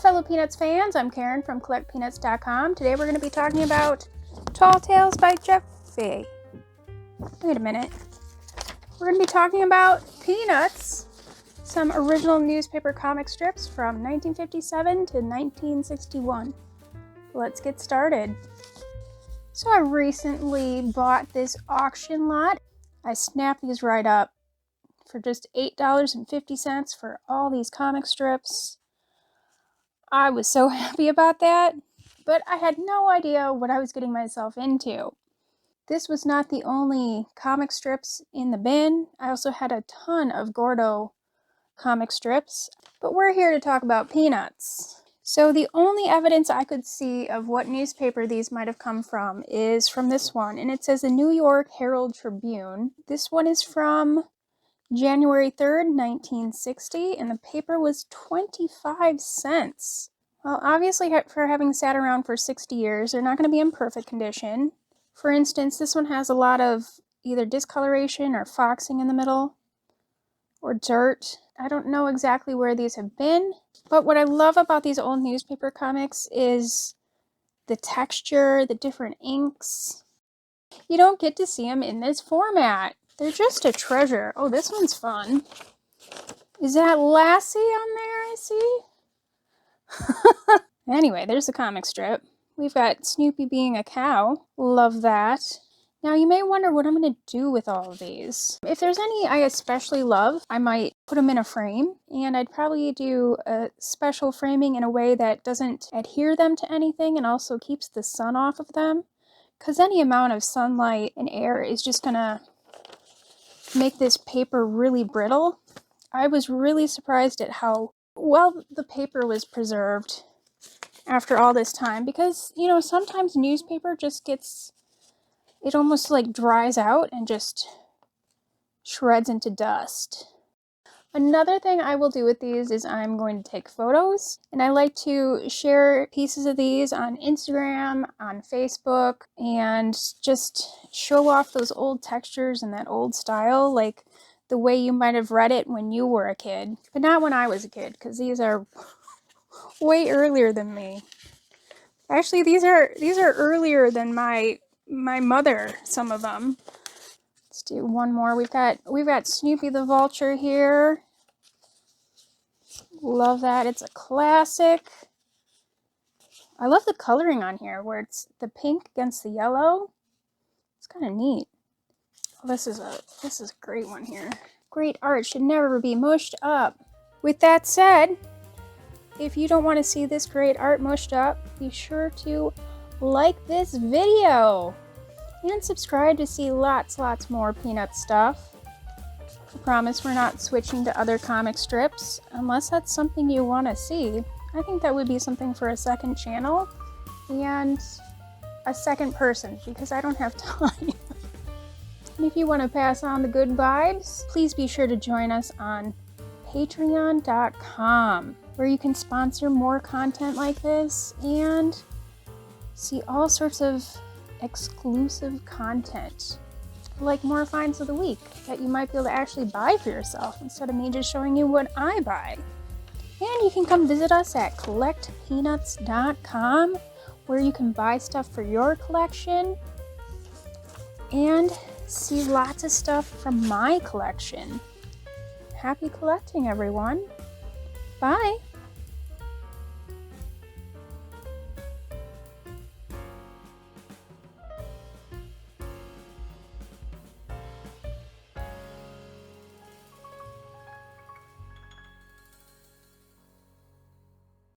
fellow Peanuts fans, I'm Karen from CollectPeanuts.com. Today we're going to be talking about Tall Tales by Jeffy. Wait a minute. We're going to be talking about Peanuts, some original newspaper comic strips from 1957 to 1961. Let's get started. So I recently bought this auction lot. I snapped these right up for just $8.50 for all these comic strips. I was so happy about that, but I had no idea what I was getting myself into. This was not the only comic strips in the bin. I also had a ton of Gordo comic strips, but we're here to talk about Peanuts. So the only evidence I could see of what newspaper these might have come from is from this one, and it says the New York Herald Tribune. This one is from January 3rd, 1960, and the paper was 25 cents. Well, obviously for having sat around for 60 years, they're not going to be in perfect condition. For instance, this one has a lot of either discoloration or foxing in the middle, or dirt. I don't know exactly where these have been, but what I love about these old newspaper comics is the texture, the different inks. You don't get to see them in this format. They're just a treasure. Oh, this one's fun. Is that Lassie on there, I see? Anyway, there's the comic strip. We've got Snoopy being a cow. Love that. Now, you may wonder what I'm going to do with all of these. If there's any I especially love, I might put them in a frame, and I'd probably do a special framing in a way that doesn't adhere them to anything and also keeps the sun off of them, because any amount of sunlight and air is just going to make this paper really brittle. I was really surprised at how well the paper was preserved after all this time, because, you know, sometimes newspaper just gets, it almost like dries out and just shreds into dust. Another thing I will do with these is I'm going to take photos, and I like to share pieces of these on Instagram, on Facebook, and just show off those old textures and that old style, like the way you might have read it when you were a kid, but not when I was a kid, because these are way earlier than me. Actually, these are earlier than my mother, some of them. Let's do one more. We've got Snoopy the Vulture here. Love that. It's a classic. I love the coloring on here where it's the pink against the yellow. It's kind of neat. Oh, this is a great one here. Great art should never be mushed up. With that said, if you don't want to see this great art mushed up, be sure to like this video and subscribe to see lots more Peanut stuff. I promise we're not switching to other comic strips unless that's something you want to see. I think that would be something for a second channel and a second person, because I don't have time. And if you want to pass on the good vibes, please be sure to join us on Patreon.com, where you can sponsor more content like this and see all sorts of exclusive content, like more finds of the week that you might be able to actually buy for yourself instead of me just showing you what I buy. And you can come visit us at CollectPeanuts.com, where you can buy stuff for your collection and see lots of stuff from my collection. Happy collecting, everyone. Bye.